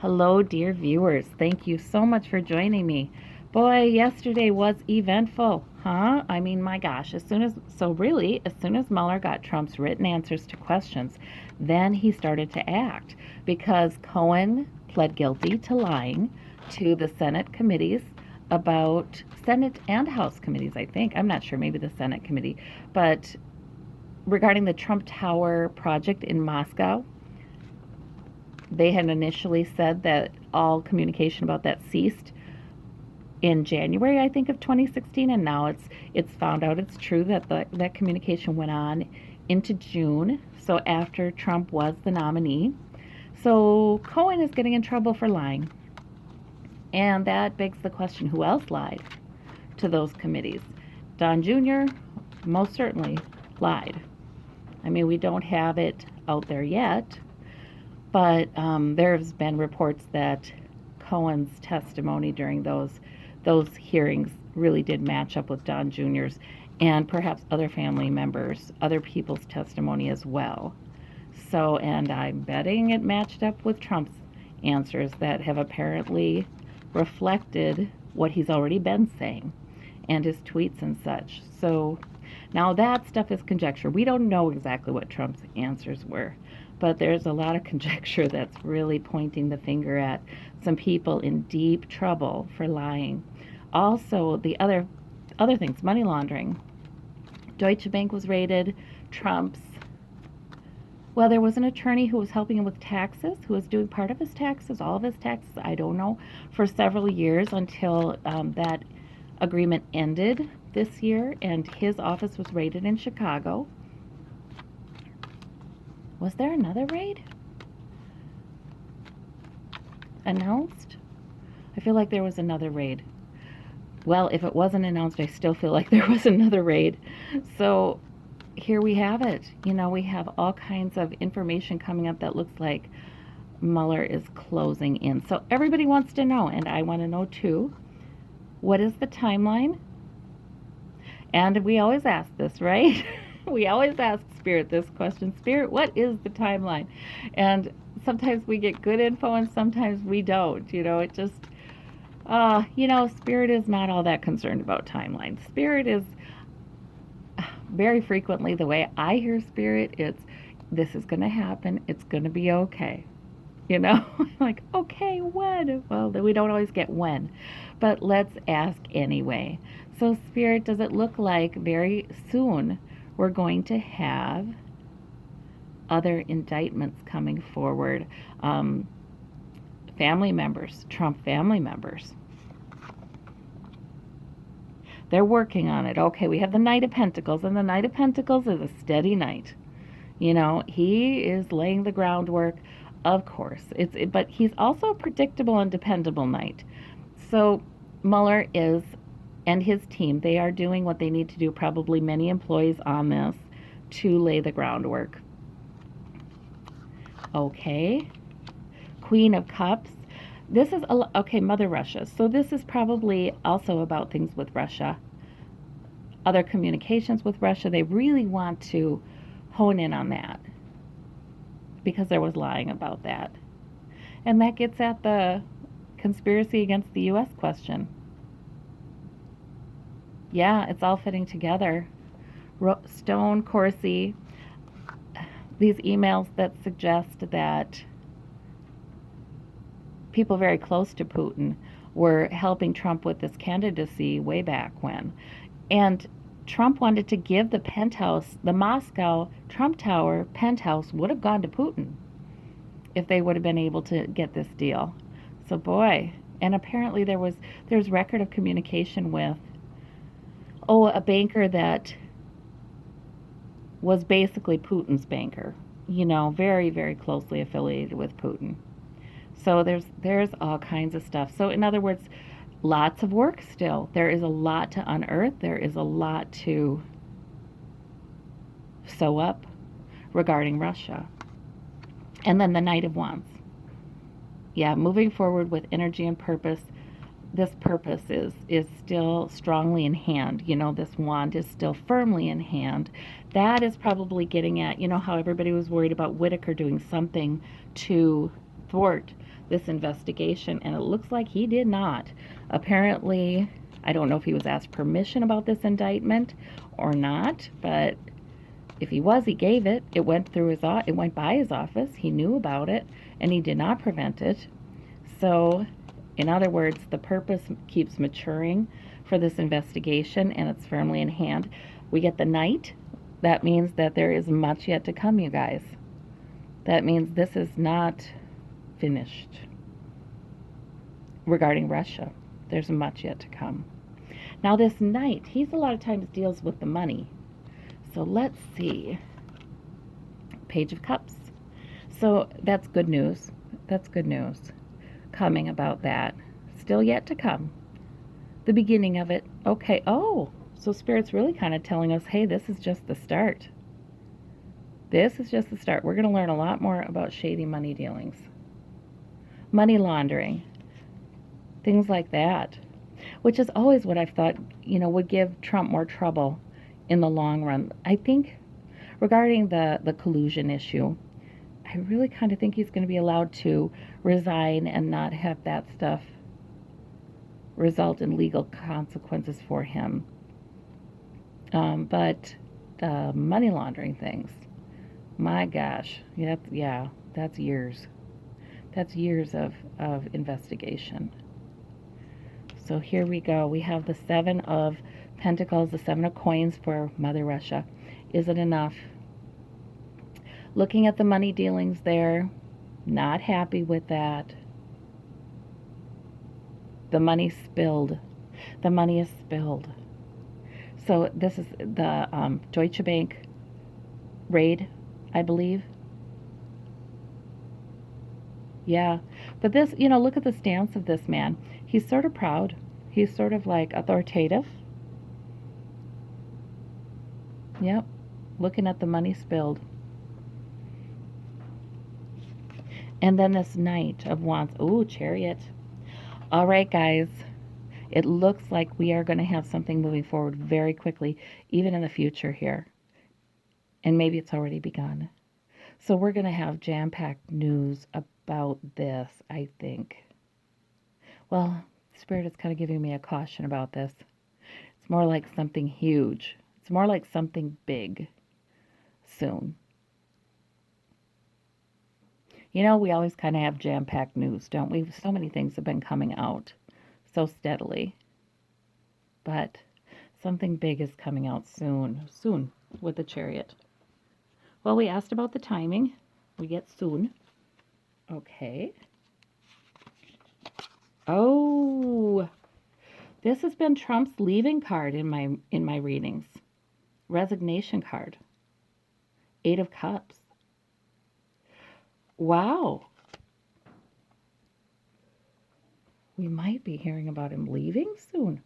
Hello, dear viewers. Thank you so much for joining me. Boy, yesterday was eventful, huh? I mean, my gosh, as soon as Mueller got Trump's written answers to questions, then he started to act because Cohen pled guilty to lying to the Senate committees about Senate and House committees, I think. I'm not sure, maybe the Senate committee, but regarding the Trump Tower project in Moscow. They had initially said that all communication about that ceased in January, I think, of 2016, and now it's found out it's true that that communication went on into June, so after Trump was the nominee. So Cohen is getting in trouble for lying, and that begs the question: who else lied to those committees? Don Jr. most certainly lied. I mean, we don't have it out there yet, but there's been reports that Cohen's testimony during those hearings really did match up with Don Jr.'s and perhaps other family members, other people's testimony as well. So, and I'm betting it matched up with Trump's answers that have apparently reflected what he's already been saying and his tweets and such. So now that stuff is conjecture. We don't know exactly what Trump's answers were, but there's a lot of conjecture that's really pointing the finger at some people in deep trouble for lying. Also, the other things, money laundering. Deutsche Bank was raided. Trump's well, there was an attorney who was helping him with taxes, who was doing part of his taxes, all of his taxes, I don't know, for several years until that agreement ended this year, and his office was raided in Chicago. Was there another raid announced? I feel like there was another raid. Well, if it wasn't announced, I still feel like there was another raid. So here we have it. You know, we have all kinds of information coming up that looks like Mueller is closing in. So everybody wants to know, and I want to know too, what is the timeline? And we always ask this, right? We always ask Spirit this question. Spirit, what is the timeline? And sometimes we get good info and sometimes we don't. You know, it just, Spirit is not all that concerned about timelines. Spirit is very frequently, the way I hear Spirit, it's this is going to happen. It's going to be okay. You know, like, okay, when? Well, we don't always get when, but let's ask anyway. So, Spirit, does it look like very soon we're going to have other indictments coming forward? Family members, Trump family members. They're working on it. Okay, we have the Knight of Pentacles, and the Knight of Pentacles is a steady knight. You know, he is laying the groundwork, of course. But he's also a predictable and dependable knight. So Mueller is, and his team, they are doing what they need to do, probably many employees on this, to lay the groundwork. Okay. Queen of Cups. This is, okay, Mother Russia. So this is probably also about things with Russia. Other communications with Russia. They really want to hone in on that because there was lying about that. And that gets at the conspiracy against the U.S. question. Yeah, it's all fitting together. Stone, Corsi, these emails that suggest that people very close to Putin were helping Trump with this candidacy way back when. And Trump wanted to give the penthouse, the Moscow Trump Tower penthouse would have gone to Putin if they would have been able to get this deal. So boy, and apparently there's record of communication with, a banker that was basically Putin's banker, you know, very, very closely affiliated with Putin. So there's all kinds of stuff. So in other words, lots of work still. There is a lot to unearth. There is a lot to sew up regarding Russia. And then the Knight of Wands. Yeah, moving forward with energy and purpose. This purpose is still strongly in hand. You know, this wand is still firmly in hand. That is probably getting at, you know, how everybody was worried about Whitaker doing something to thwart this investigation, and it looks like he did not. Apparently, I don't know if he was asked permission about this indictment or not, but if he was, he gave it. It went through it went by his office. He knew about it, and he did not prevent it. So, in other words, the purpose keeps maturing for this investigation, and it's firmly in hand. We get the Knight. That means that there is much yet to come, you guys. That means this is not finished. Regarding Russia, there's much yet to come. Now, this Knight, he's a lot of times deals with the money. So let's see. Page of Cups. So that's good news. That's good news coming about that. Still yet to come. The beginning of it. Okay. Oh, so Spirit's really kind of telling us, hey, this is just the start. This is just the start. We're going to learn a lot more about shady money dealings, money laundering, things like that, which is always what I've thought, would give Trump more trouble in the long run. I think regarding the collusion issue, I really kind of think he's going to be allowed to resign and not have that stuff result in legal consequences for him. But the money laundering things, my gosh, that's years. That's years of investigation. So here we go. We have the Seven of Pentacles, the Seven of Coins for Mother Russia. Is it enough? Looking at the money dealings there, not happy with that. The money spilled. The money is spilled. So this is the Deutsche Bank raid, I believe. Yeah. But this, look at the stance of this man. He's sort of proud. He's sort of like authoritative. Yep. Looking at the money spilled. And then this Knight of Wands. Ooh, Chariot. All right, guys. It looks like we are going to have something moving forward very quickly, even in the future here. And maybe it's already begun. So we're going to have jam-packed news about this, I think. Well, Spirit is kind of giving me a caution about this. It's more like something huge. It's more like something big soon. We always kind of have jam-packed news, don't we? So many things have been coming out so steadily. But something big is coming out soon with the Chariot. Well, we asked about the timing. We get soon. Okay. Oh, this has been Trump's leaving card in my readings. Resignation card. 8 of Cups. Wow. We might be hearing about him leaving soon.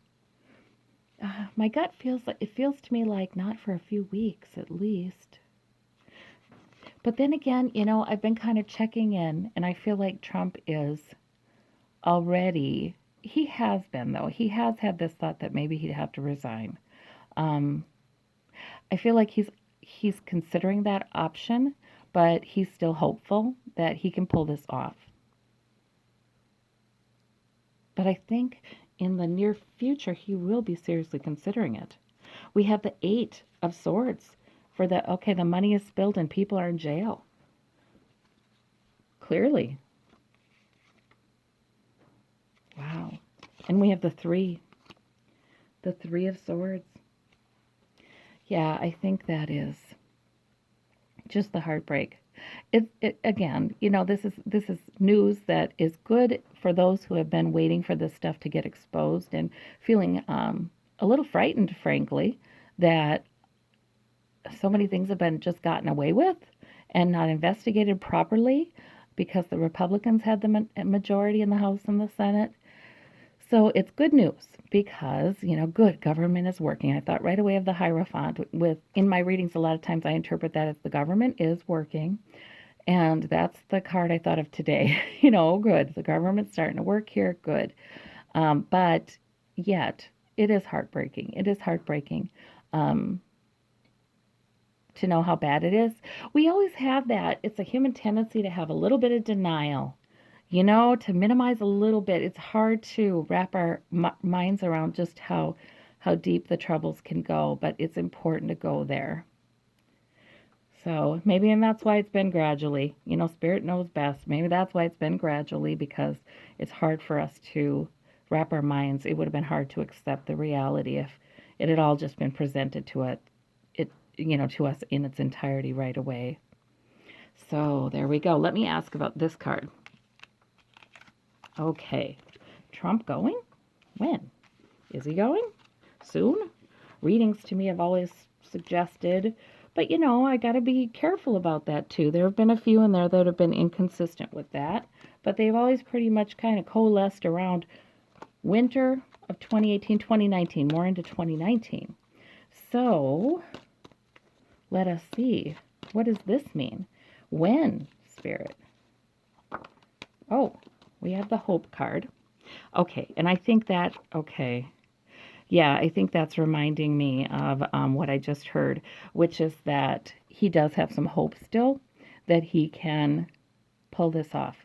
My gut feels to me like not for a few weeks at least. But then again, I've been kind of checking in, and I feel like Trump is already. He has been, though. He has had this thought that maybe he'd have to resign. I feel like he's considering that option, but he's still hopeful that he can pull this off. But I think in the near future, he will be seriously considering it. We have the 8 of Swords for the money is spilled and people are in jail. Clearly. Wow. And we have the 3 of Swords. Yeah, I think that is just the heartbreak. It again, this is news that is good for those who have been waiting for this stuff to get exposed and feeling a little frightened, frankly, that so many things have been just gotten away with and not investigated properly because the Republicans had the majority in the House and the Senate. So it's good news because, good government is working. I thought right away of the Hierophant. In my readings, a lot of times I interpret that as the government is working. And that's the card I thought of today. Good. The government's starting to work here. Good. But yet, it is heartbreaking. It is heartbreaking to know how bad it is. We always have that. It's a human tendency to have a little bit of denial. To minimize a little bit, it's hard to wrap our minds around just how deep the troubles can go, but it's important to go there. So maybe, and that's why it's been gradually. Spirit knows best. Maybe that's why it's been gradually because it's hard for us to wrap our minds. It would have been hard to accept the reality if it had all just been presented to to us in its entirety right away. So there we go. Let me ask about this card. Okay. Trump going? When? Is he going? Soon? Readings to me have always suggested, but I got to be careful about that too. There have been a few in there that have been inconsistent with that, but they've always pretty much kind of coalesced around winter of 2018, 2019, more into 2019. So let us see. What does this mean? When, Spirit? Oh, we have the hope card. Okay, and I think that, okay, yeah, I think that's reminding me of what I just heard, which is that he does have some hope still that he can pull this off.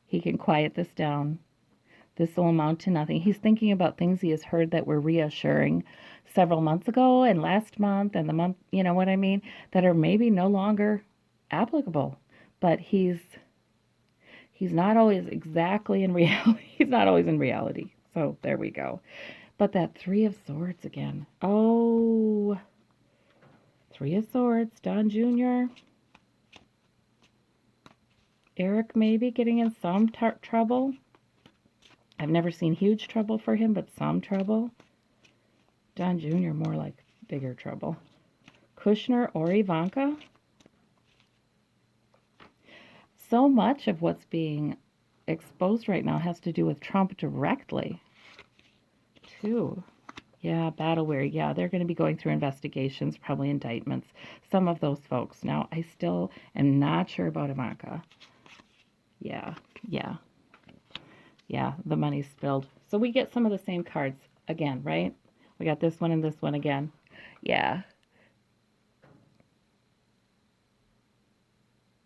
He can quiet this down. This will amount to nothing. He's thinking about things he has heard that were reassuring several months ago and last month and the month, you know what I mean, that are maybe no longer applicable. But he's not always exactly in reality. He's not always in reality. So there we go. But that Three of Swords again. Oh, Three of Swords, Don Jr. Eric maybe getting in some trouble. I've never seen huge trouble for him, but some trouble. Don Jr. more like bigger trouble. Kushner or Ivanka. So much of what's being exposed right now has to do with Trump directly, too. Yeah, battleware. Yeah, they're going to be going through investigations, probably indictments. Some of those folks. Now, I still am not sure about Ivanka. Yeah, yeah, yeah, the money's spilled. So we get some of the same cards again, right? We got this one and this one again. Yeah.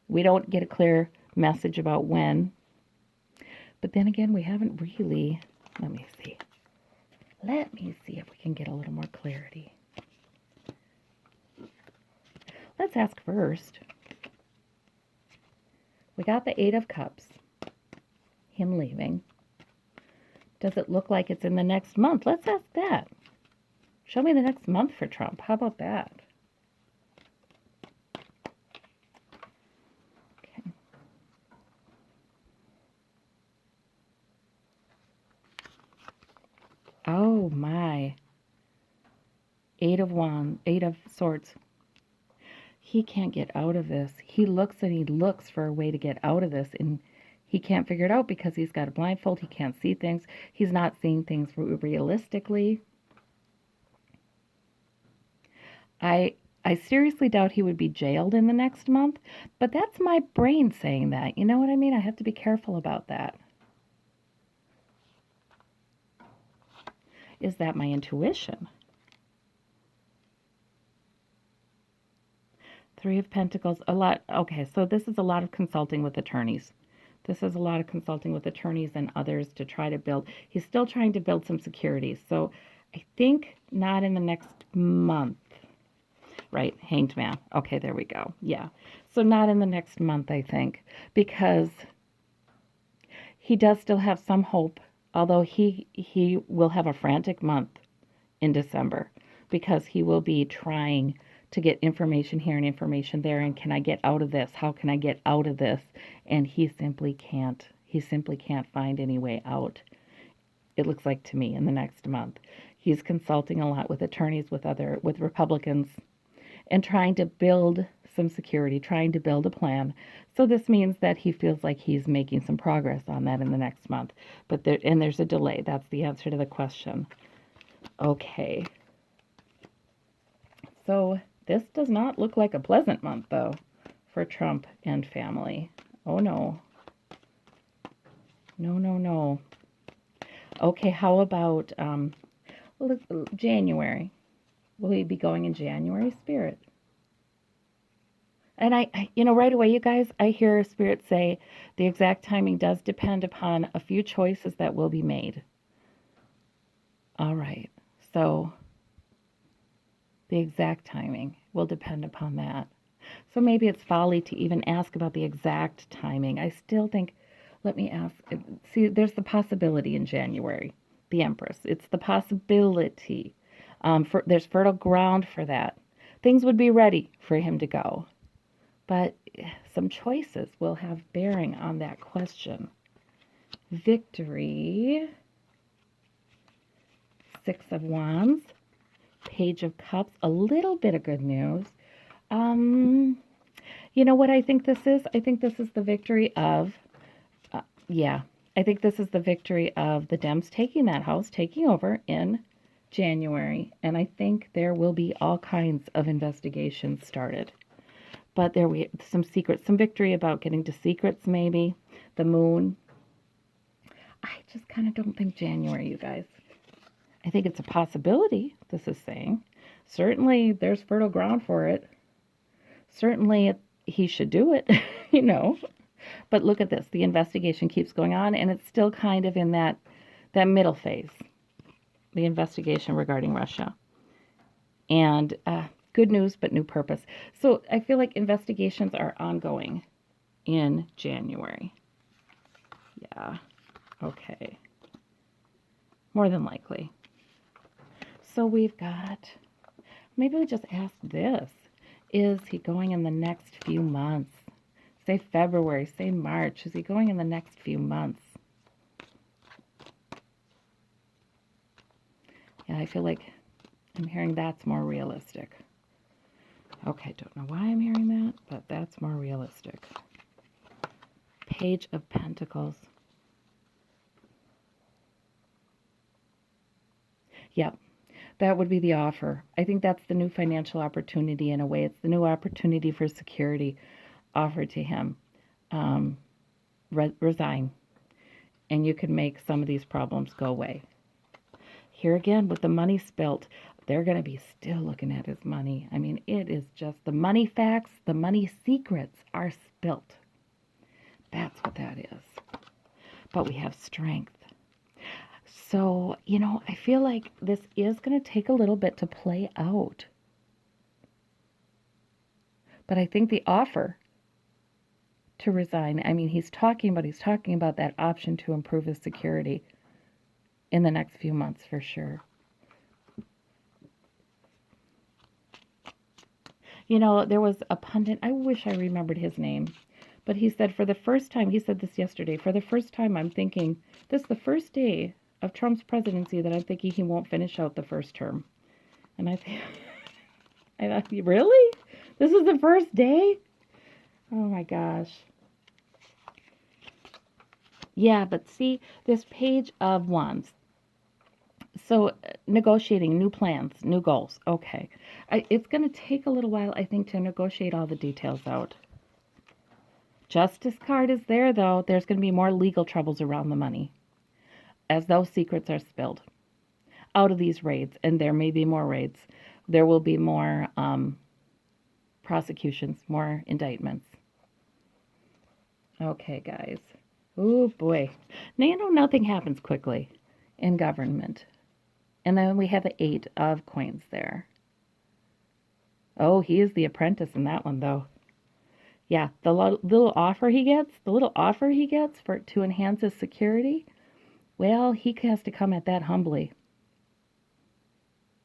We don't get a clear message about when. But then again, we haven't really. Let me see. Let me see if we can get a little more clarity. Let's ask first. We got the Eight of Cups. Him leaving. Does it look like it's in the next month? Let's ask that. Show me the next month for Trump. How about that? Okay. Oh my. Eight of Wands, Eight of Swords. He can't get out of this. He looks and he looks for a way to get out of this, and he can't figure it out because he's got a blindfold. He can't see things. He's not seeing things realistically. I seriously doubt he would be jailed in the next month, but that's my brain saying that. You know what I mean? I have to be careful about that. Is that my intuition? Three of Pentacles, a lot. Okay, so this is a lot of consulting with attorneys. This is a lot of consulting with attorneys and others to try to build. He's still trying to build some security. So I think not in the next month. Right, Hanged Man. Okay, there we go. Yeah. So not in the next month, I think, because he does still have some hope, although he will have a frantic month in December because he will be trying to get information here and information there, and can I get out of this? How can I get out of this? And he simply can't. He simply can't find any way out. It looks like to me in the next month. He's consulting a lot with attorneys, with Republicans, and trying to build some security, trying to build a plan. So this means that he feels like he's making some progress on that in the next month. But there's a delay. That's the answer to the question. Okay. So this does not look like a pleasant month, though, for Trump and family. Oh, no. No, no, no. Okay, how about January? Will he be going in January, Spirit? And right away, you guys, I hear Spirit say the exact timing does depend upon a few choices that will be made. All right. So the exact timing will depend upon that. So maybe it's folly to even ask about the exact timing. I still think, let me ask. See, there's the possibility in January, the Empress. It's the possibility. There's fertile ground for that. Things would be ready for him to go. But some choices will have bearing on that question. Victory, Six of Wands, Page of Cups, a little bit of good news. Um, you know what I think this is? I think this is the victory of, yeah, I think this is the victory of the Dems taking that house, taking over in January. And I think there will be all kinds of investigations started. But there we some secrets, some victory about getting to secrets maybe. The moon. I just kind of don't think January, you guys. I think it's a possibility, this is saying. Certainly there's fertile ground for it. Certainly he should do it, you know. But look at this. The investigation keeps going on, and it's still kind of in that middle phase. The investigation regarding Russia. And good news, but new purpose. So I feel like investigations are ongoing in January. Yeah. Okay. More than likely. So we've got, maybe we just ask this. Is he going in the next few months? Say February, say March. Is he going in the next few months? Yeah, I feel like I'm hearing that's more realistic. Okay, don't know why I'm hearing that, but that's more realistic. Page of Pentacles. Yep, that would be the offer. I think that's the new financial opportunity in a way. It's the new opportunity for security offered to him. Resign, and you can make some of these problems go away. Here again, with the money spilt, they're going to be still looking at his money. I mean, it is just the money facts, the money secrets are spilt. That's what that is. But we have strength. So, I feel like this is going to take a little bit to play out. But I think the offer to resign, I mean, he's talking about that option to improve his security in the next few months for sure. There was a pundit, I wish I remembered his name, but he said for the first time, he said this yesterday, for the first time I'm thinking, this is the first day of Trump's presidency that I'm thinking he won't finish out the first term. And I thought, really? This is the first day? Oh my gosh. Yeah, but see, this Page of Wands. So negotiating new plans, new goals. Okay. It's going to take a little while, I think, to negotiate all the details out. Justice card is there, though. There's going to be more legal troubles around the money as those secrets are spilled out of these raids, and there may be more raids. There will be more prosecutions, more indictments. Okay, guys. Oh, boy. Now, nothing happens quickly in government. And then we have the 8 of coins there. Oh, he is the apprentice in that one, though. Yeah, the little offer he gets for to enhance his security, well, he has to come at that humbly.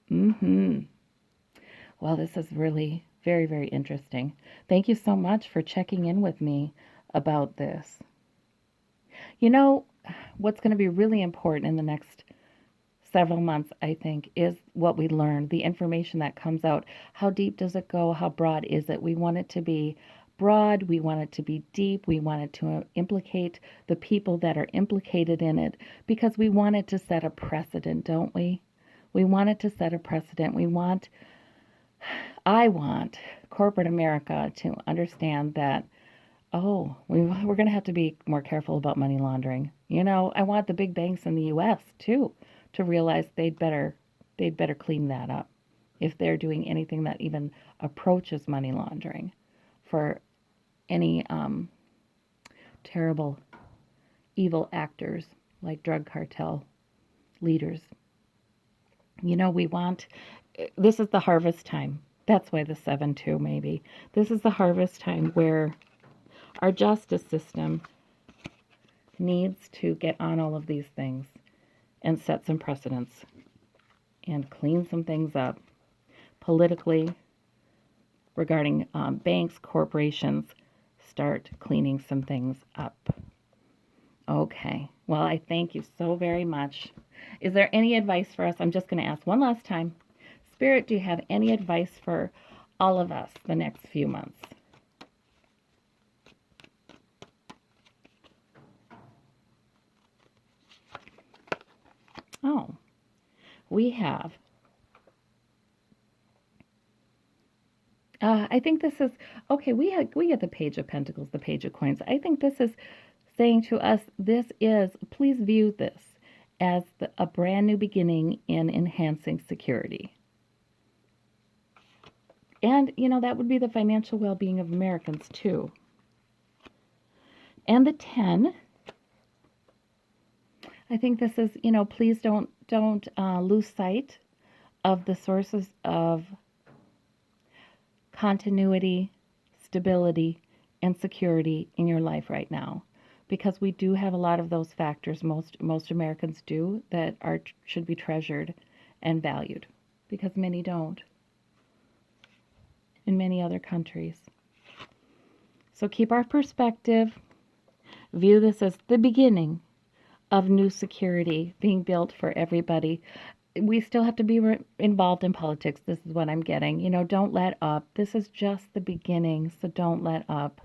Well, this is really very, very interesting. Thank you so much for checking in with me about this. What's going to be really important in the next several months, I think, is what we learn, the information that comes out. How deep does it go? How broad is it? We want it to be broad. We want it to be deep. We want it to implicate the people that are implicated in it because we want it to set a precedent, don't we? We want it to set a precedent. I want corporate America to understand that, we're going to have to be more careful about money laundering. I want the big banks in the U.S. too to realize they'd better clean that up if they're doing anything that even approaches money laundering. for any terrible, evil actors like drug cartel leaders. We want, this is the harvest time. That's why the 7 2 maybe. This is the harvest time where our justice system needs to get on all of these things and set some precedents and clean some things up politically regarding banks, corporations. Start cleaning some things up. Okay. Well, I thank you so very much. Is there any advice for us? I'm just going to ask one last time. Spirit, do you have any advice for all of us the next few months? Oh, we have. I think this is okay. We get the Page of Pentacles, the Page of Coins. I think this is saying to us, please view this as a brand new beginning in enhancing security. And, that would be the financial well-being of Americans, too. And the 10, I think this is, please don't lose sight of the sources of continuity, stability, and security in your life right now. Because we do have a lot of those factors, most Americans do, that should be treasured and valued, because many don't in many other countries. So keep our perspective. View this as the beginning of new security being built for everybody. We still have to be involved in politics. This is what I'm getting. Don't let up. This is just the beginning, so don't let up.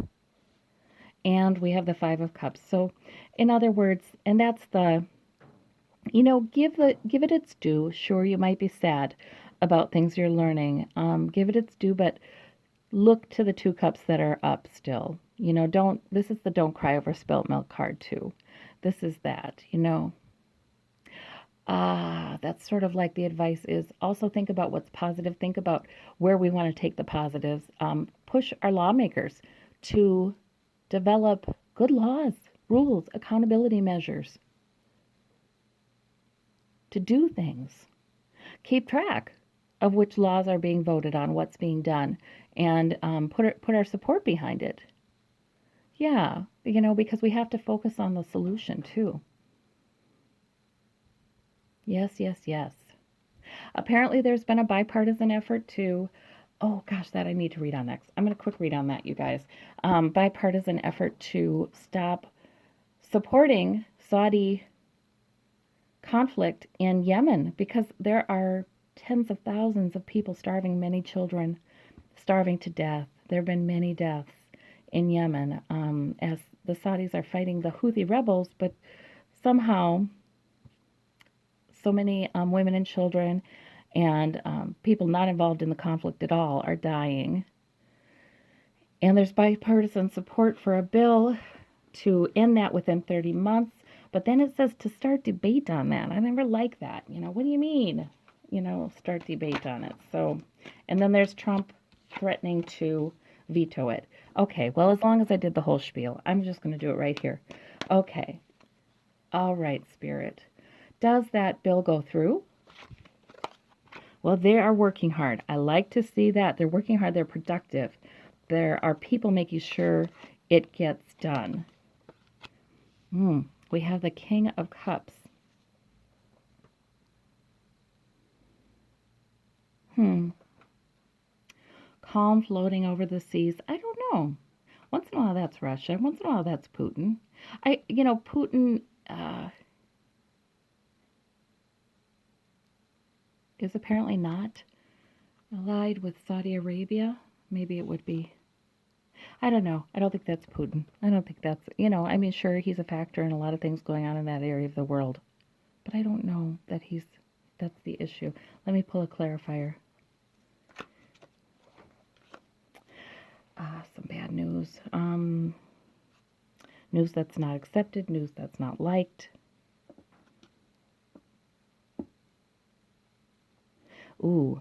And we have the 5 of Cups. So, in other words, and that's give it its due. Sure, you might be sad about things you're learning. Give it its due, but look to the 2 cups that are up still. This is the don't cry over spilt milk card too. This is that, that's sort of like the advice is also think about what's positive. Think about where we want to take the positives. Push our lawmakers to develop good laws, rules, accountability measures, to do things. Keep track of which laws are being voted on, what's being done, and put our support behind it. Yeah, because we have to focus on the solution too. Yes, yes, yes. Apparently there's been a bipartisan effort to, oh gosh, that I need to read on next. I'm going to quick read on that, you guys. Bipartisan effort to stop supporting Saudi conflict in Yemen because there are tens of thousands of people starving, many children starving to death. There have been many deaths in Yemen as the Saudis are fighting the Houthi rebels, but somehow so many women and children and people not involved in the conflict at all are dying. And there's bipartisan support for a bill to end that within 30 months. But then it says to start debate on that. I never like that. What do you mean? Start debate on it. So, and then there's Trump threatening to veto it. Okay, well, as long as I did the whole spiel, I'm just going to do it right here. Okay. All right, Spirit. Does that bill go through? Well, they are working hard. I like to see that. They're working hard. They're productive. There are people making sure it gets done. We have the King of Cups. Calm floating over the seas. I don't know. Once in a while that's Russia. Once in a while that's Putin. Putin is apparently not allied with Saudi Arabia. Maybe it would be. I don't know. I don't think that's Putin. I don't think that's, sure, he's a factor in a lot of things going on in that area of the world. But I don't know that that's the issue. Let me pull a clarifier. Some bad news. News that's not accepted, news that's not liked. Ooh,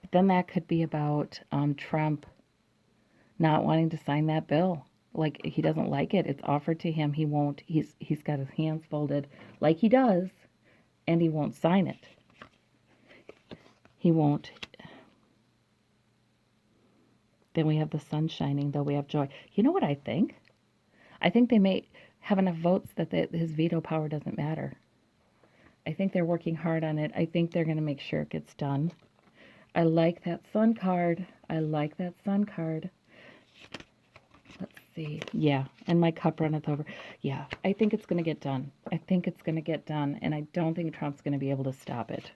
but then that could be about Trump not wanting to sign that bill. Like he doesn't like it. It's offered to him. He won't. He's got his hands folded like he does, and he won't sign it. He won't. Then we have the sun shining, though we have joy. You know what I think? I think they may have enough votes that his veto power doesn't matter. I think they're working hard on it. I think they're going to make sure it gets done. I like that sun card. I like that sun card. Let's see. Yeah, and my cup runneth over. Yeah, I think it's going to get done. I think it's going to get done, and I don't think Trump's going to be able to stop it.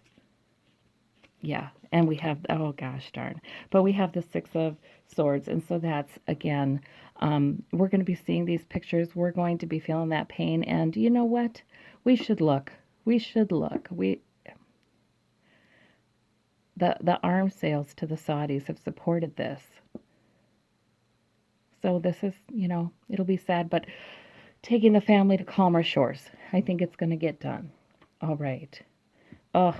Yeah, and we have, oh gosh darn, but we have the Six of Swords, and so that's, again, we're going to be seeing these pictures. We're going to be feeling that pain, and you know what? We should look. We should look. The arms sales to the Saudis have supported this. So this is, it'll be sad, but taking the family to calmer shores. I think it's going to get done. All right. Oh,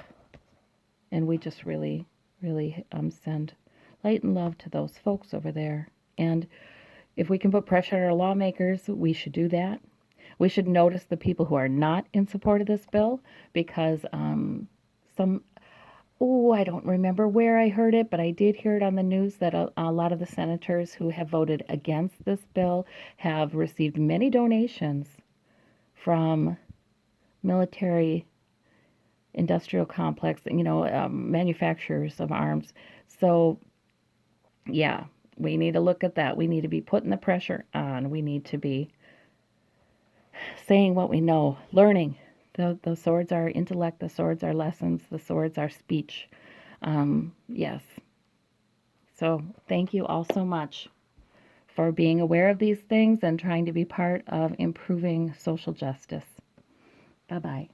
and we just really, really send light and love to those folks over there. And if we can put pressure on our lawmakers, we should do that. We should notice the people who are not in support of this bill, because I don't remember where I heard it, but I did hear it on the news that a lot of the senators who have voted against this bill have received many donations from military industrial complex, manufacturers of arms. So, yeah, we need to look at that. We need to be putting the pressure on. We need to be saying what we know, learning. The swords are intellect, the swords are lessons, the swords are speech. Yes. So thank you all so much for being aware of these things and trying to be part of improving social justice. Bye-bye.